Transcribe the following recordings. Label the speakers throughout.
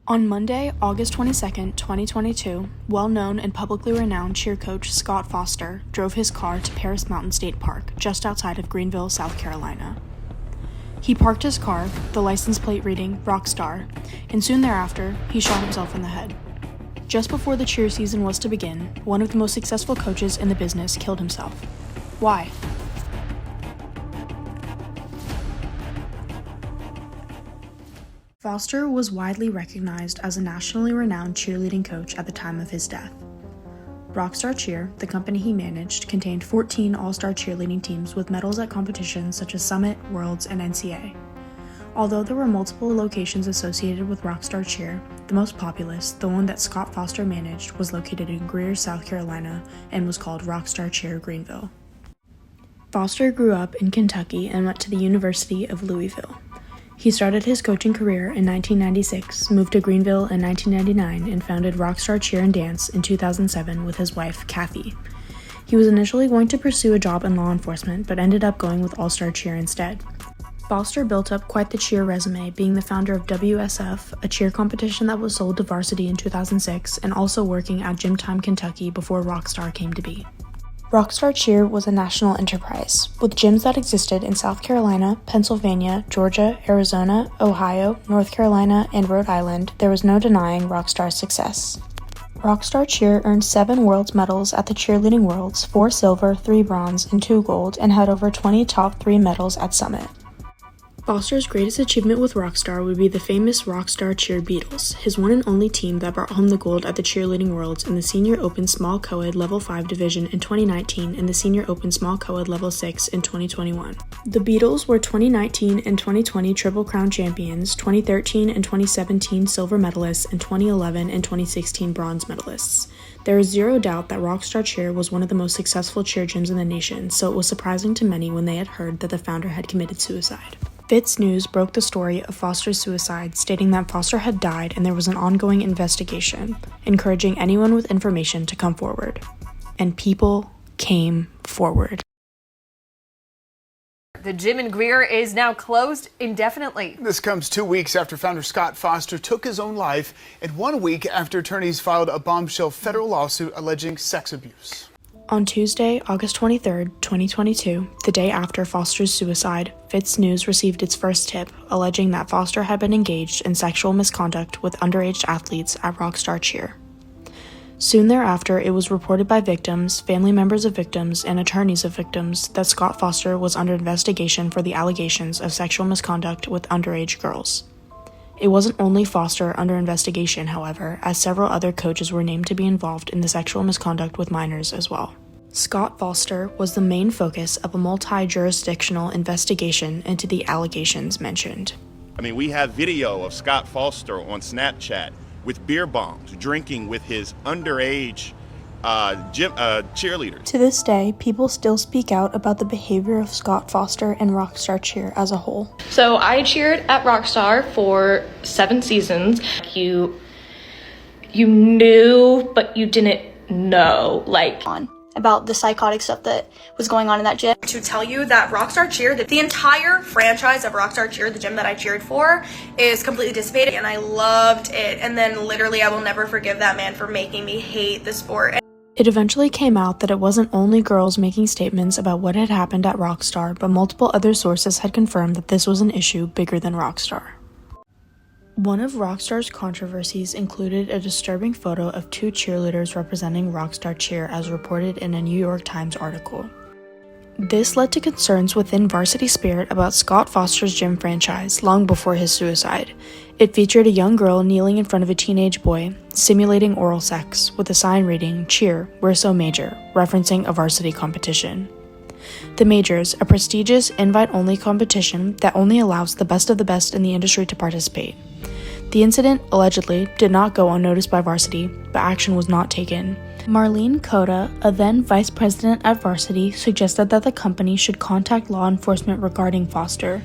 Speaker 1: On Monday, August 22, 2022, well-known and publicly renowned cheer coach Scott Foster drove his car to Paris Mountain State Park, just outside of Greenville, South Carolina. He parked his car, the license plate reading Rockstar, and soon thereafter, he shot himself in the head. Just before the cheer season was to begin, one of the most successful coaches in the business killed himself. Why? Foster was widely recognized as a nationally renowned cheerleading coach at the time of his death. Rockstar Cheer, the company he managed, contained 14 all-star cheerleading teams with medals at competitions such as Summit, Worlds, and NCAA. Although there were multiple locations associated with Rockstar Cheer, the most populous, the one that Scott Foster managed, was located in Greer, South Carolina, and was called Rockstar Cheer Greenville. Foster grew up in Kentucky and went to the University of Louisville. He started his coaching career in 1996, moved to Greenville in 1999, and founded Rockstar Cheer and Dance in 2007 with his wife, Kathy. He was initially going to pursue a job in law enforcement, but ended up going with All-Star Cheer instead. Foster built up quite the cheer resume, being the founder of USASF, a cheer competition that was sold to Varsity in 2006, and also working at Gym Time, Kentucky before Rockstar came to be. Rockstar Cheer was a national enterprise, with gyms that existed in South Carolina, Pennsylvania, Georgia, Arizona, Ohio, North Carolina, and Rhode Island. There was no denying Rockstar's success. Rockstar Cheer earned 7 Worlds medals at the Cheerleading Worlds, 4 silver, 3 bronze, and 2 gold, and had over 20 top 3 medals at Summit. Foster's greatest achievement with Rockstar would be the famous Rockstar Cheer Beatles, his one and only team that brought home the gold at the Cheerleading Worlds in the Senior Open Small Co-Ed Level 5 division in 2019 and the Senior Open Small Co-Ed Level 6 in 2021. The Beatles were 2019 and 2020 Triple Crown champions, 2013 and 2017 silver medalists, and 2011 and 2016 bronze medalists. There is zero doubt that Rockstar Cheer was one of the most successful cheer gyms in the nation, so it was surprising to many when they had heard that the founder had committed suicide. FITSNews broke the story of Foster's suicide, stating that Foster had died and there was an ongoing investigation, encouraging anyone with information to come forward. And people came forward.
Speaker 2: The gym in Greer is now closed indefinitely.
Speaker 3: This comes 2 weeks after founder Scott Foster took his own life and 1 week after attorneys filed a bombshell federal lawsuit alleging sex abuse.
Speaker 1: On Tuesday, August 23, 2022, the day after Foster's suicide, FITSNews received its first tip alleging that Foster had been engaged in sexual misconduct with underage athletes at Rockstar Cheer. Soon thereafter, it was reported by victims, family members of victims, and attorneys of victims that Scott Foster was under investigation for the allegations of sexual misconduct with underage girls. It wasn't only Foster under investigation, however, as several other coaches were named to be involved in the sexual misconduct with minors as well. Scott Foster was the main focus of a multi-jurisdictional investigation into the allegations mentioned.
Speaker 4: I mean, we have video of Scott Foster on Snapchat with beer bombs, drinking with his underage cheerleaders.
Speaker 1: To this day, people still speak out about the behavior of Scott Foster and Rockstar Cheer as a whole.
Speaker 5: So I cheered at Rockstar for 7 seasons. You knew, but you didn't know,
Speaker 6: about the psychotic stuff that was going on in that gym.
Speaker 7: To tell you that Rockstar Cheer, the entire franchise of Rockstar Cheer, the gym that I cheered for, is completely dissipated, and I loved it. And then literally I will never forgive that man for making me hate the sport.
Speaker 1: It eventually came out that it wasn't only girls making statements about what had happened at Rockstar, but multiple other sources had confirmed that this was an issue bigger than Rockstar. One of Rockstar's controversies included a disturbing photo of 2 cheerleaders representing Rockstar Cheer as reported in a New York Times article. This led to concerns within Varsity Spirit about Scott Foster's gym franchise long before his suicide. It featured a young girl kneeling in front of a teenage boy, simulating oral sex, with a sign reading, "Cheer, we're so major," referencing a varsity competition. The Majors, a prestigious invite-only competition that only allows the best of the best in the industry to participate. The incident, allegedly, did not go unnoticed by Varsity, but action was not taken. Marlene Coda, a then vice president at Varsity, suggested that the company should contact law enforcement regarding Foster.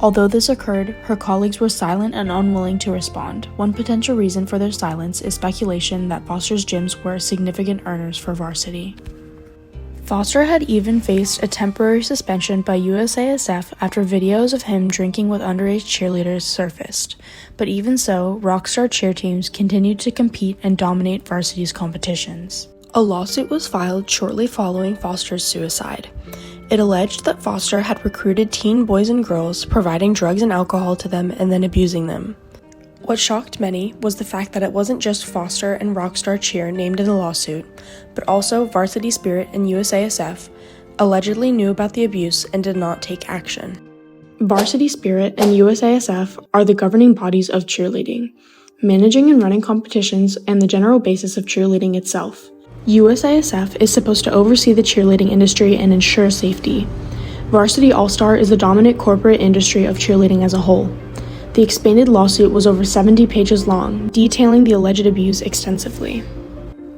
Speaker 1: Although this occurred, her colleagues were silent and unwilling to respond. One potential reason for their silence is speculation that Foster's gyms were significant earners for Varsity. Foster had even faced a temporary suspension by USASF after videos of him drinking with underage cheerleaders surfaced. But even so, Rockstar cheer teams continued to compete and dominate Varsity's competitions. A lawsuit was filed shortly following Foster's suicide. It alleged that Foster had recruited teen boys and girls, providing drugs and alcohol to them and then abusing them. What shocked many was the fact that it wasn't just Foster and Rockstar Cheer named in the lawsuit, but also Varsity Spirit and USASF allegedly knew about the abuse and did not take action. Varsity Spirit and USASF are the governing bodies of cheerleading, managing and running competitions and the general basis of cheerleading itself. USASF is supposed to oversee the cheerleading industry and ensure safety. Varsity Allstar is the dominant corporate industry of cheerleading as a whole. The expanded lawsuit was over 70 pages long, detailing the alleged abuse extensively.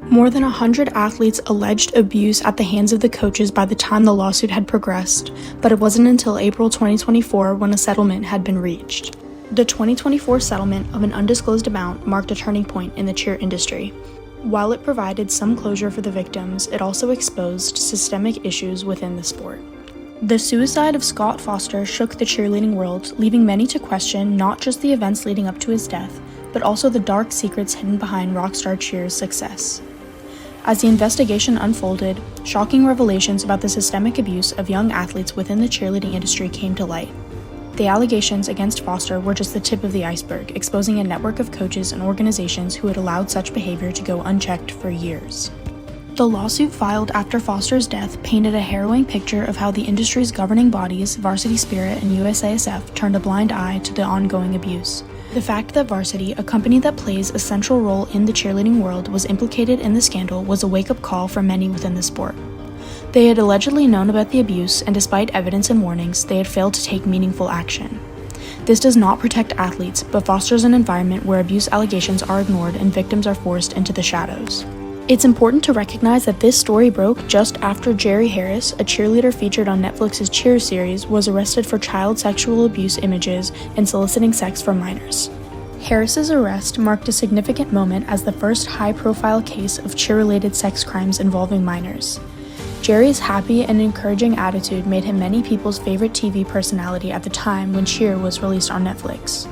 Speaker 1: More than 100 athletes alleged abuse at the hands of the coaches by the time the lawsuit had progressed, but it wasn't until April 2024 when a settlement had been reached. The 2024 settlement of an undisclosed amount marked a turning point in the cheer industry. While it provided some closure for the victims, it also exposed systemic issues within the sport. The suicide of Scott Foster shook the cheerleading world, leaving many to question not just the events leading up to his death, but also the dark secrets hidden behind Rockstar Cheer's success. As the investigation unfolded, shocking revelations about the systemic abuse of young athletes within the cheerleading industry came to light. The allegations against Foster were just the tip of the iceberg, exposing a network of coaches and organizations who had allowed such behavior to go unchecked for years. The lawsuit filed after Foster's death painted a harrowing picture of how the industry's governing bodies, Varsity Spirit and USASF, turned a blind eye to the ongoing abuse. The fact that Varsity, a company that plays a central role in the cheerleading world, was implicated in the scandal was a wake-up call for many within the sport. They had allegedly known about the abuse, and despite evidence and warnings, they had failed to take meaningful action. This does not protect athletes, but fosters an environment where abuse allegations are ignored and victims are forced into the shadows. It's important to recognize that this story broke just after Jerry Harris, a cheerleader featured on Netflix's Cheer series, was arrested for child sexual abuse images and soliciting sex from minors. Harris's arrest marked a significant moment as the first high-profile case of cheer-related sex crimes involving minors. Jerry's happy and encouraging attitude made him many people's favorite TV personality at the time when Cheer was released on Netflix.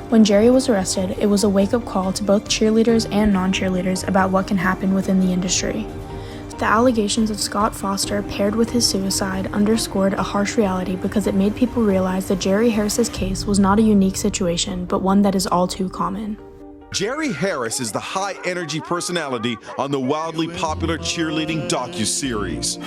Speaker 1: When Jerry was arrested, it was a wake-up call to both cheerleaders and non-cheerleaders about what can happen within the industry. The allegations of Scott Foster paired with his suicide underscored a harsh reality because it made people realize that Jerry Harris's case was not a unique situation, but one that is all too common.
Speaker 8: Jerry Harris is the high-energy personality on the wildly popular Cheerleading docuseries.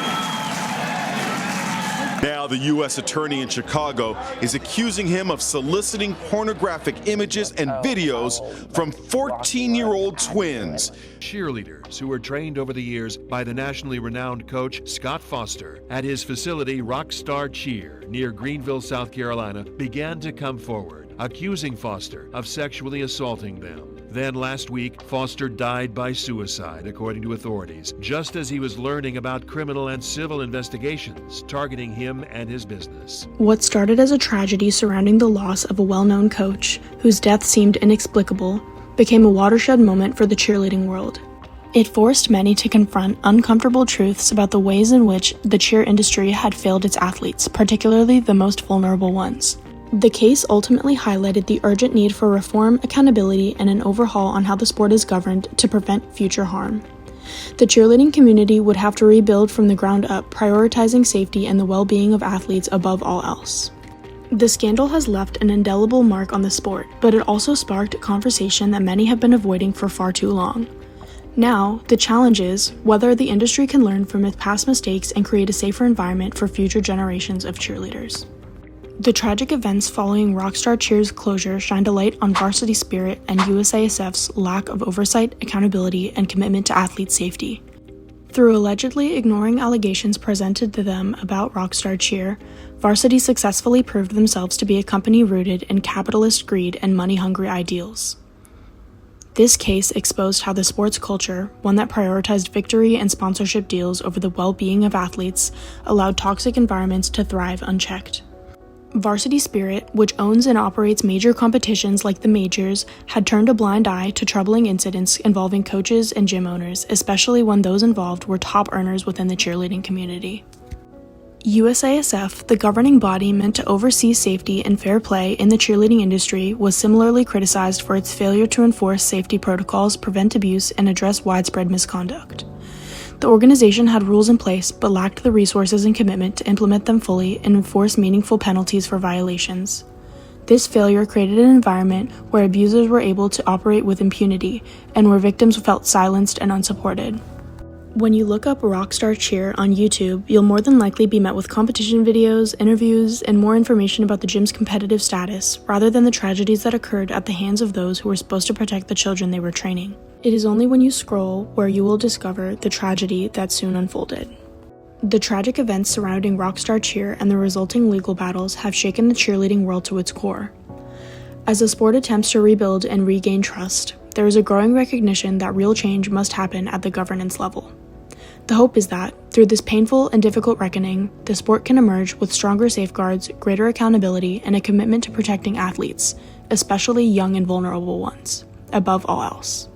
Speaker 8: Now, the U.S. attorney in Chicago is accusing him of soliciting pornographic images and videos from 14-year-old twins.
Speaker 9: Cheerleaders who were trained over the years by the nationally renowned coach Scott Foster at his facility Rockstar Cheer near Greenville, South Carolina, began to come forward, accusing Foster of sexually assaulting them. Then last week, Foster died by suicide, according to authorities, just as he was learning about criminal and civil investigations targeting him and his business.
Speaker 1: What started as a tragedy surrounding the loss of a well-known coach, whose death seemed inexplicable, became a watershed moment for the cheerleading world. It forced many to confront uncomfortable truths about the ways in which the cheer industry had failed its athletes, particularly the most vulnerable ones. The case ultimately highlighted the urgent need for reform, accountability, and an overhaul on how the sport is governed to prevent future harm. The cheerleading community would have to rebuild from the ground up, prioritizing safety and the well-being of athletes above all else. The scandal has left an indelible mark on the sport, but it also sparked a conversation that many have been avoiding for far too long. Now, the challenge is whether the industry can learn from its past mistakes and create a safer environment for future generations of cheerleaders. The tragic events following Rockstar Cheer's closure shined a light on Varsity Spirit and USASF's lack of oversight, accountability, and commitment to athlete safety. Through allegedly ignoring allegations presented to them about Rockstar Cheer, Varsity successfully proved themselves to be a company rooted in capitalist greed and money-hungry ideals. This case exposed how the sports culture, one that prioritized victory and sponsorship deals over the well-being of athletes, allowed toxic environments to thrive unchecked. Varsity Spirit, which owns and operates major competitions like the majors, had turned a blind eye to troubling incidents involving coaches and gym owners, especially when those involved were top earners within the cheerleading community. USASF, the governing body meant to oversee safety and fair play in the cheerleading industry, was similarly criticized for its failure to enforce safety protocols, prevent abuse, and address widespread misconduct. The organization had rules in place but lacked the resources and commitment to implement them fully and enforce meaningful penalties for violations. This failure created an environment where abusers were able to operate with impunity and where victims felt silenced and unsupported. When you look up Rockstar Cheer on YouTube, you'll more than likely be met with competition videos, interviews, and more information about the gym's competitive status, rather than the tragedies that occurred at the hands of those who were supposed to protect the children they were training. It is only when you scroll where you will discover the tragedy that soon unfolded. The tragic events surrounding Rockstar Cheer and the resulting legal battles have shaken the cheerleading world to its core. As the sport attempts to rebuild and regain trust, there is a growing recognition that real change must happen at the governance level. The hope is that, through this painful and difficult reckoning, the sport can emerge with stronger safeguards, greater accountability, and a commitment to protecting athletes, especially young and vulnerable ones, above all else.